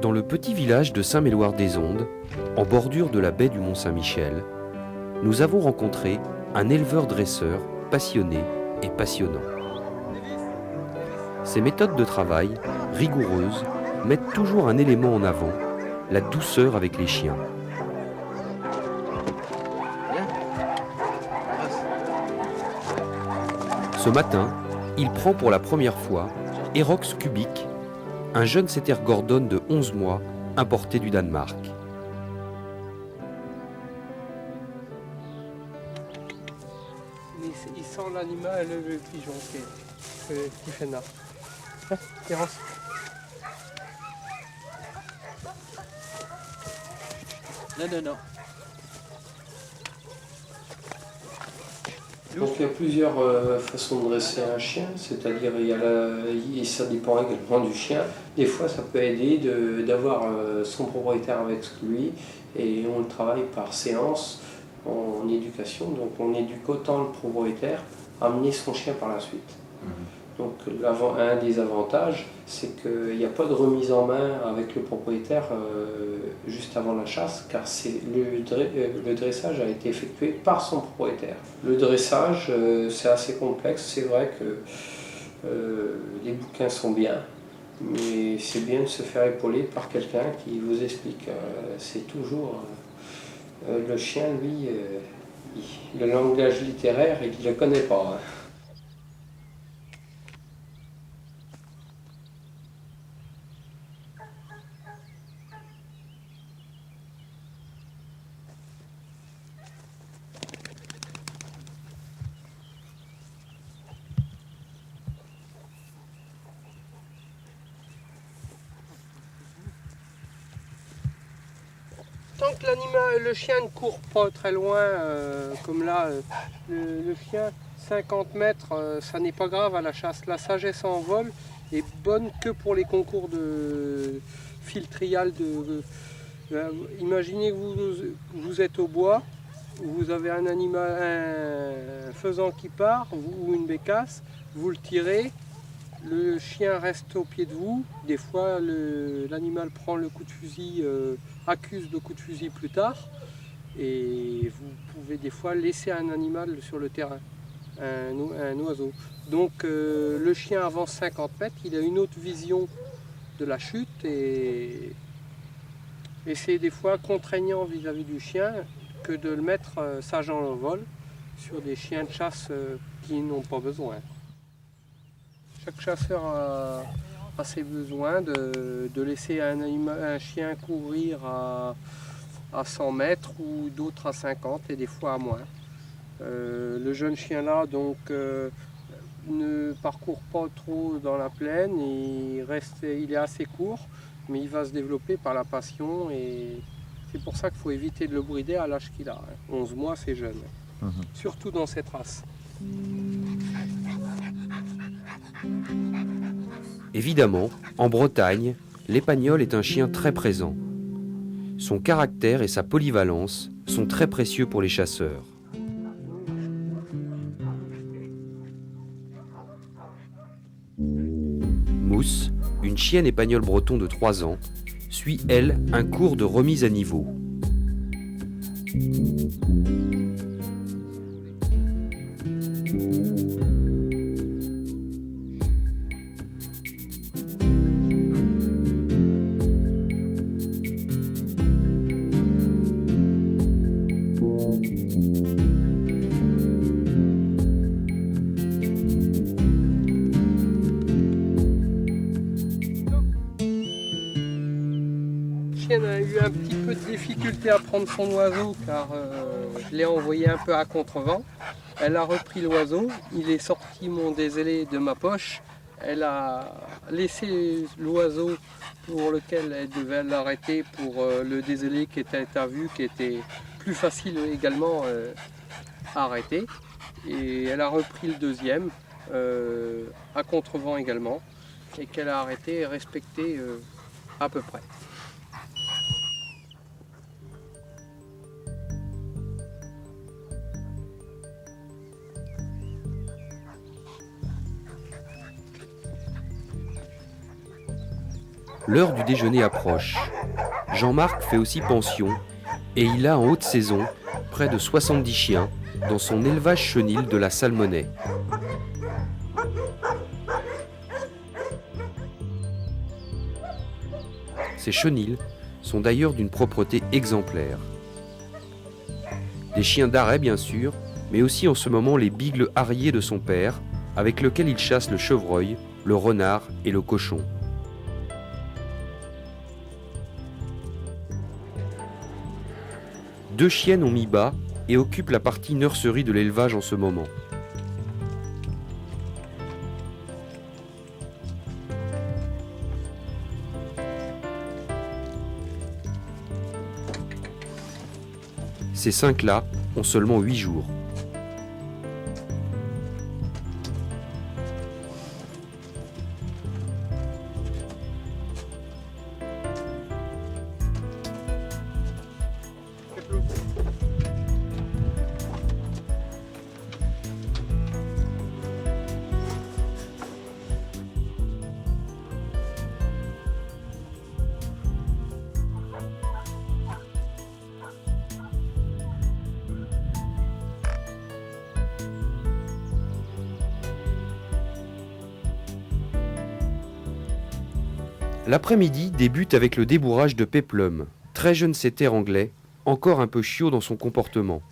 Dans le petit village de Saint-Méloire-des-Ondes, en bordure de la baie du Mont-Saint-Michel, nous avons rencontré un éleveur-dresseur passionné et passionnant. Ses méthodes de travail, rigoureuses, mettent toujours un élément en avant, la douceur avec les chiens. Ce matin, il prend pour la première fois Erox Kubik, un jeune setter Gordon de 11 mois importé du Danemark. Il sent l'animal, le pigeon qui fait là. Hein, Eros. Non. Donc il y a plusieurs façons de dresser un chien, c'est-à-dire ça dépend également du chien. Des fois ça peut aider d'avoir son propriétaire avec lui et on le travaille par séance en éducation. Donc on éduque autant le propriétaire à amener son chien par la suite. Donc un des avantages, c'est qu'il n'y a pas de remise en main avec le propriétaire juste avant la chasse, car le dressage a été effectué par son propriétaire. Le dressage, c'est assez complexe, c'est vrai que les bouquins sont bien, mais c'est bien de se faire épauler par quelqu'un qui vous explique. C'est toujours... le chien, lui, le langage littéraire, il ne le connaît pas. Hein. Tant que le chien ne court pas très loin, comme là, le chien, 50 mètres, ça n'est pas grave à la chasse. La sagesse en vol est bonne que pour les concours de fil trial. Imaginez que vous êtes au bois, vous avez un faisan qui part, ou une bécasse, vous le tirez. Le chien reste au pied de vous. Des fois, l'animal prend le coup de fusil, accuse le coup de fusil plus tard. Et vous pouvez des fois laisser un animal sur le terrain, un oiseau. Donc le chien avance 50 mètres, il a une autre vision de la chute. Et c'est des fois contraignant vis-à-vis du chien que de le mettre sage en vol sur des chiens de chasse qui n'ont pas besoin. Chaque chasseur a ses besoins de laisser un chien courir à 100 mètres ou d'autres à 50 et des fois à moins. Le jeune chien là donc ne parcourt pas trop dans la plaine, il est assez court, mais il va se développer par la passion et c'est pour ça qu'il faut éviter de le brider à l'âge qu'il a. 11 mois c'est jeune, surtout dans cette race. Évidemment, en Bretagne, l'Épagnol est un chien très présent. Son caractère et sa polyvalence sont très précieux pour les chasseurs. Mousse, une chienne épagnole breton de 3 ans, suit, elle, un cours de remise à niveau. Elle a eu un petit peu de difficulté à prendre son oiseau car je l'ai envoyé un peu à contrevent. Elle a repris l'oiseau, il est sorti mon dézellé de ma poche. Elle a laissé l'oiseau pour lequel elle devait l'arrêter pour le dézellé qui était à vue, qui était plus facile également à arrêter. Et elle a repris le deuxième à contrevent également et qu'elle a arrêté et respecté à peu près. L'heure du déjeuner approche. Jean-Marc fait aussi pension et il a en haute saison près de 70 chiens dans son élevage chenil de la Salmonnaie. Ces chenils sont d'ailleurs d'une propreté exemplaire. Des chiens d'arrêt bien sûr, mais aussi en ce moment les beagles arriers de son père, avec lequel il chasse le chevreuil, le renard et le cochon. Deux chiennes ont mis bas et occupent la partie nurserie de l'élevage en ce moment. Ces 5-là ont seulement 8 jours. L'après-midi débute avec le débourrage de Péplum, très jeune setter anglais, encore un peu chiot dans son comportement.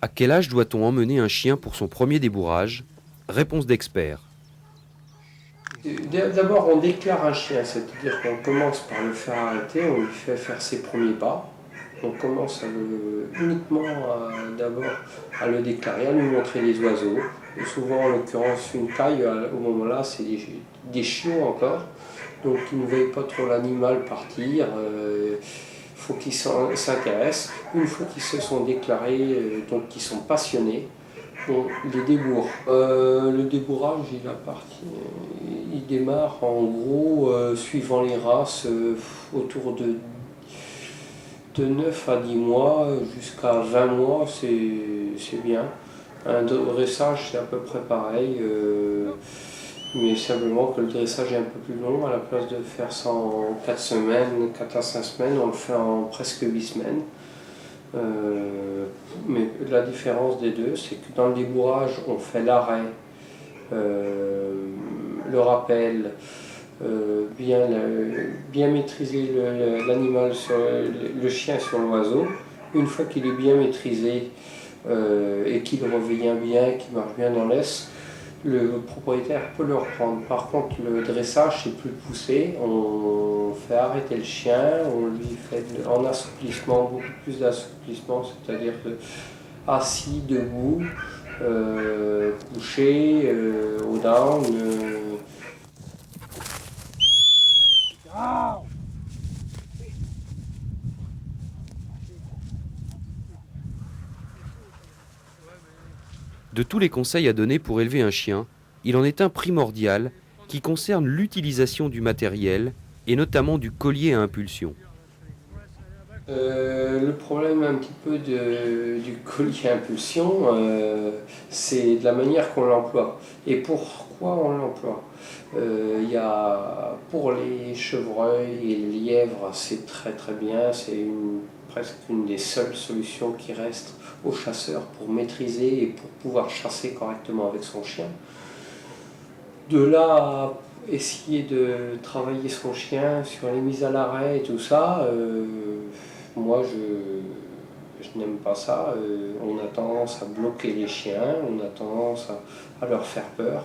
À quel âge doit-on emmener un chien pour son premier débourrage? Réponse d'expert. D'abord, on déclare un chien, c'est-à-dire qu'on commence par le faire arrêter, on lui fait faire ses premiers pas. On commence uniquement d'abord à le déclarer, à lui montrer les oiseaux. Et souvent, en l'occurrence, une caille, au moment-là, c'est des chiots encore. Donc, ils ne veillent pas trop l'animal partir. Faut qu'ils s'intéressent. Une fois qu'ils se sont déclarés, donc qu'ils sont passionnés, on les débourre. Le débourrage, il démarre en gros, suivant les races, autour de 9 à 10 mois, jusqu'à 20 mois, c'est bien. Un dressage, c'est à peu près pareil, mais simplement que le dressage est un peu plus long. À la place de faire ça en 4 semaines, 4 à 5 semaines, on le fait en presque 8 semaines. Mais la différence des deux, c'est que dans le débourrage, on fait l'arrêt, le rappel, bien maîtriser l'animal, le chien sur l'oiseau. Une fois qu'il est bien maîtrisé et qu'il revient bien, qu'il marche bien dans l'ess, le propriétaire peut le reprendre. Par contre, le dressage, c'est plus poussé. On fait arrêter le chien, on lui fait en assouplissement, beaucoup plus d'assouplissement, c'est-à-dire assis, debout, couché, au down. De tous les conseils à donner pour élever un chien, il en est un primordial qui concerne l'utilisation du matériel et notamment du collier à impulsion. Le problème un petit peu du collier à impulsion, c'est de la manière qu'on l'emploie. Et pourquoi on l'emploie? Pour les chevreuils et les lièvres, c'est très très bien, c'est presque une des seules solutions qui restent aux chasseurs pour maîtriser et pour pouvoir chasser correctement avec son chien. De là à essayer de travailler son chien sur les mises à l'arrêt et tout ça, moi je n'aime pas ça. On a tendance à bloquer les chiens, on a tendance à leur faire peur,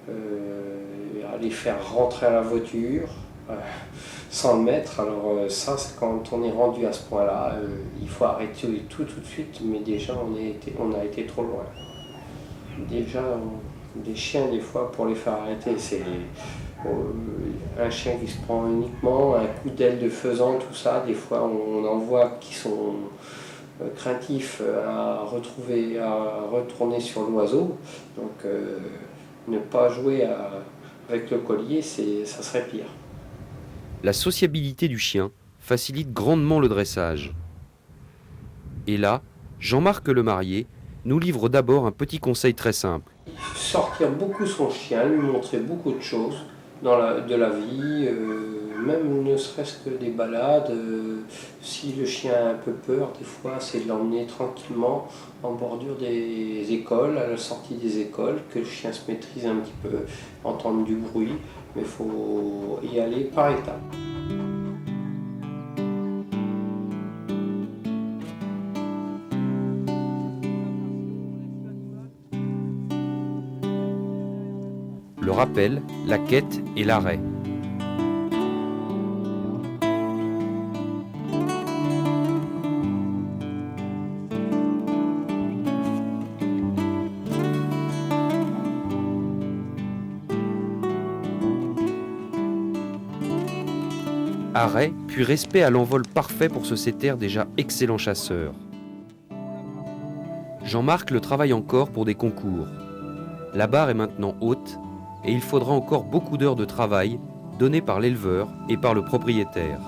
à les faire rentrer à la voiture sans le mettre. Alors ça, c'est quand on est rendu à ce point-là, il faut arrêter tout de suite, mais déjà on a été trop loin. Déjà, des chiens, des fois, pour les faire arrêter, c'est un chien qui se prend uniquement un coup d'aile de faisan, tout ça. Des fois, on en voit qui sont craintifs à retourner sur l'oiseau. Donc, Ne pas jouer avec le collier, ça serait pire. La sociabilité du chien facilite grandement le dressage. Et là, Jean-Marc Lemarié nous livre d'abord un petit conseil très simple. Sortir beaucoup son chien, lui montrer beaucoup de choses de la vie, même ne serait-ce que des balades. Si le chien a un peu peur, des fois, c'est de l'emmener tranquillement en bordure des écoles, à la sortie des écoles, que le chien se maîtrise un petit peu, entendre du bruit, mais il faut y aller par étapes. Le rappel, la quête et l'arrêt. Arrêt, puis respect à l'envol parfait pour ce setter déjà excellent chasseur. Jean-Marc le travaille encore pour des concours. La barre est maintenant haute et il faudra encore beaucoup d'heures de travail données par l'éleveur et par le propriétaire.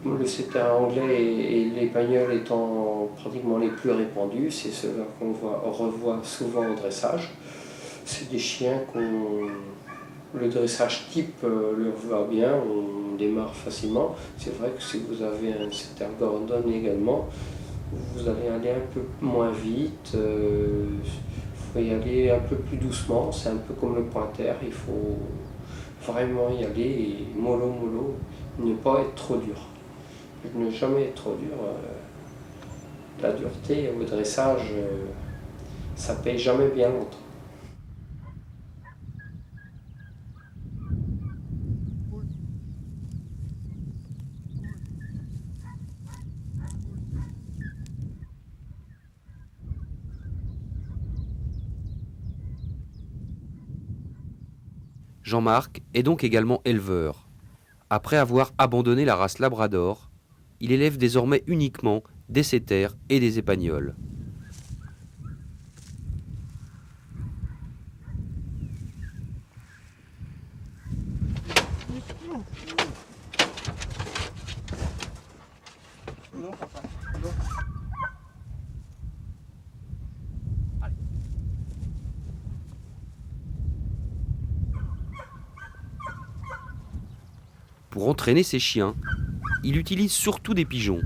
Le setter anglais et l'espagnol étant pratiquement les plus répandus, c'est ceux-là qu'on revoit souvent au dressage. C'est des chiens le dressage type leur va bien, on démarre facilement. C'est vrai que si vous avez un setter Gordon également, vous allez aller un peu moins vite, faut y aller un peu plus doucement, c'est un peu comme le pointer, il faut vraiment y aller et mollo, ne pas être trop dur. Ne jamais être trop dur. La dureté au dressage, ça paye jamais bien longtemps. Jean-Marc est donc également éleveur. Après avoir abandonné la race labrador, il élève désormais uniquement des setters et des épagnols. Pour entraîner ses chiens, il utilise surtout des pigeons,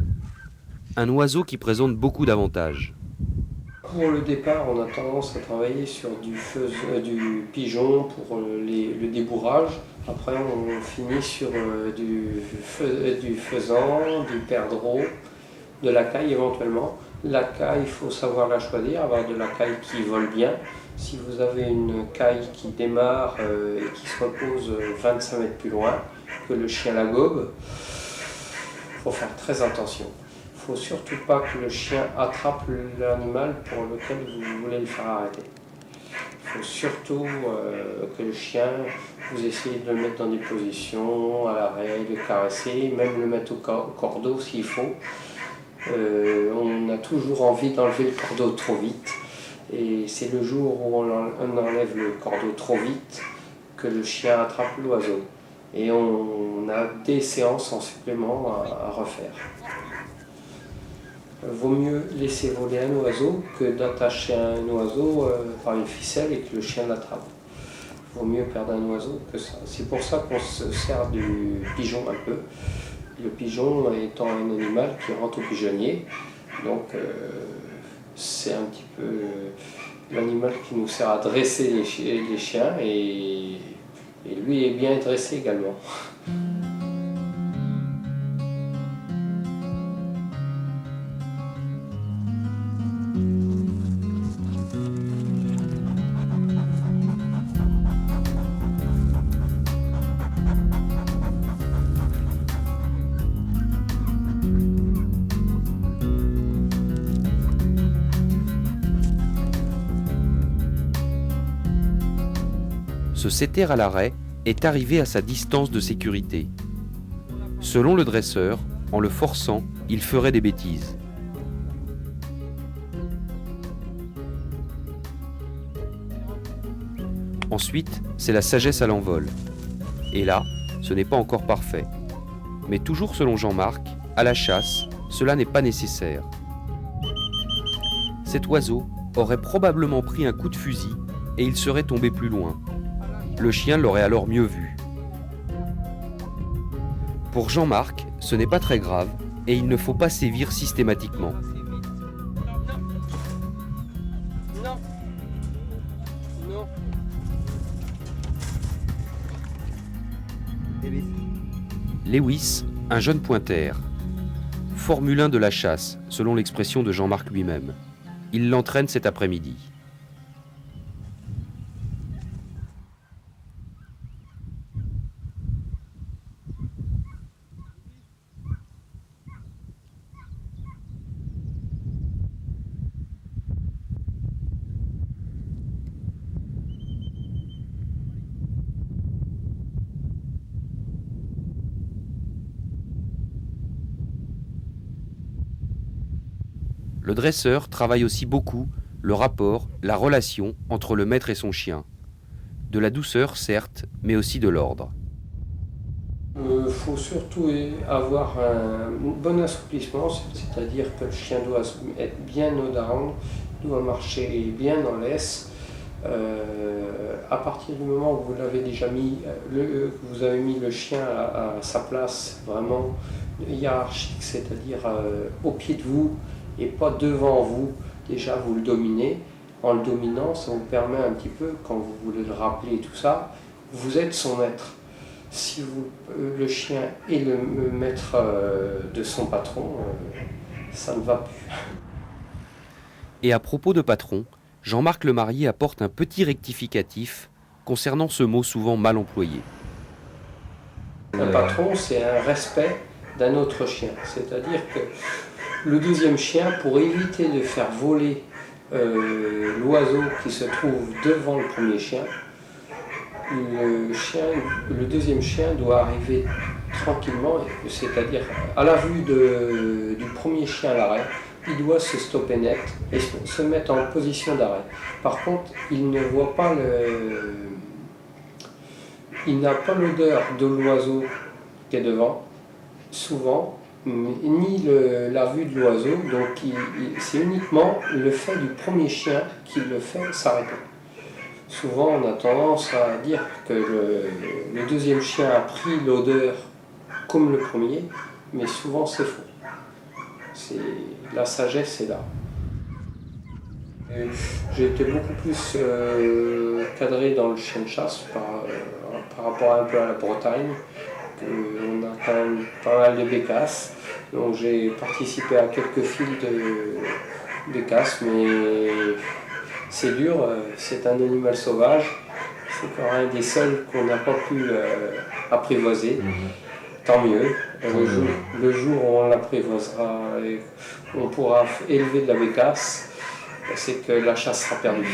un oiseau qui présente beaucoup d'avantages. Pour le départ, on a tendance à travailler sur du pigeon pour le débourrage. Après, on finit sur du faisan, du perdreau, de la caille éventuellement. La caille, il faut savoir la choisir, avoir de la caille qui vole bien. Si vous avez une caille qui démarre et qui se repose 25 mètres plus loin, que le chien la gobe, il faut faire très attention. Il ne faut surtout pas que le chien attrape l'animal pour lequel vous voulez le faire arrêter. Il faut surtout que le chien, vous essayez de le mettre dans des positions à l'arrêt, de le caresser, même le mettre au cordeau s'il faut. On a toujours envie d'enlever le cordeau trop vite. Et c'est le jour où on enlève le cordeau trop vite que le chien attrape l'oiseau. Et on a des séances en supplément à refaire. Vaut mieux laisser voler un oiseau que d'attacher un oiseau par une ficelle et que le chien l'attrape. Vaut mieux perdre un oiseau que ça. C'est pour ça qu'on se sert du pigeon un peu. Le pigeon étant un animal qui rentre au pigeonnier, donc c'est un petit peu l'animal qui nous sert à dresser les chiens et lui est bien dressé également. Ce setter à l'arrêt est arrivé à sa distance de sécurité. Selon le dresseur, en le forçant, il ferait des bêtises. Ensuite, c'est la sagesse à l'envol. Et là, ce n'est pas encore parfait. Mais toujours selon Jean-Marc, à la chasse, cela n'est pas nécessaire. Cet oiseau aurait probablement pris un coup de fusil et il serait tombé plus loin. Le chien l'aurait alors mieux vu. Pour Jean-Marc, ce n'est pas très grave et il ne faut pas sévir systématiquement. Non. Non. Lewis, un jeune pointer. Formule 1 de la chasse, selon l'expression de Jean-Marc lui-même. Il l'entraîne cet après-midi. Le dresseur travaille aussi beaucoup le rapport, la relation entre le maître et son chien. De la douceur, certes, mais aussi de l'ordre. Il faut surtout avoir un bon assouplissement, c'est-à-dire que le chien doit être bien au down, doit marcher bien en laisse. À partir du moment où vous l'avez déjà mis, vous avez mis le chien à sa place vraiment hiérarchique, c'est-à-dire au pied de vous et pas devant vous, déjà vous le dominez. En le dominant, ça vous permet un petit peu, quand vous voulez le rappeler et tout ça, vous êtes son maître. Si le chien est le maître de son patron, ça ne va plus. Et à propos de patron, Jean-Marc Lemarié apporte un petit rectificatif concernant ce mot souvent mal employé. Un patron, c'est un respect d'un autre chien. C'est-à-dire que le deuxième chien, pour éviter de faire voler l'oiseau qui se trouve devant le premier chien, le deuxième chien doit arriver tranquillement, c'est-à-dire à la vue du premier chien à l'arrêt, il doit se stopper net et se mettre en position d'arrêt. Par contre, il ne voit pas il n'a pas l'odeur de l'oiseau qui est devant, souvent, ni la vue de l'oiseau, donc c'est uniquement le fait du premier chien qui le fait s'arrêter. Souvent, on a tendance à dire que le deuxième chien a pris l'odeur comme le premier, mais souvent c'est faux. La sagesse est là. J'ai été beaucoup plus cadré dans le chien de chasse par rapport un peu à la Bretagne. On a quand même pas mal de bécasses, donc j'ai participé à quelques fils de bécasses, mais c'est dur, c'est un animal sauvage, c'est quand même un des seuls qu'on n'a pas pu apprivoiser. Tant mieux, le jour où on l'apprivoisera et on pourra élever de la bécasse, c'est que la chasse sera perdue.